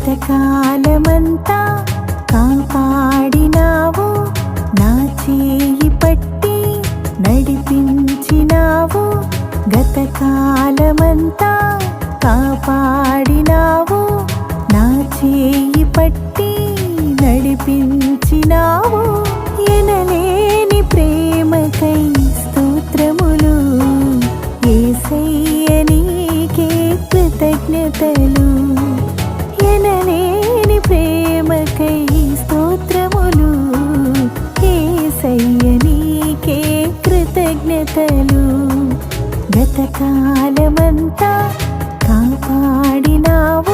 గతకాలమంతా కాపాడినావు, నా చేయి పట్టి నడిపించినావు. గతకాలమంతా కాపాడినావు, నా చేయి పట్టి నడిపించినావు. ఎనలేని ప్రేమకై స్తోత్రములు, యేసయ్య నీకే కృతజ్ఞతలు. ఎనలేని ప్రేమకై స్తోత్రములు, యేసయ్య నీకే కృతజ్ఞతలు. గతకాలమంతా కాపాడినావు,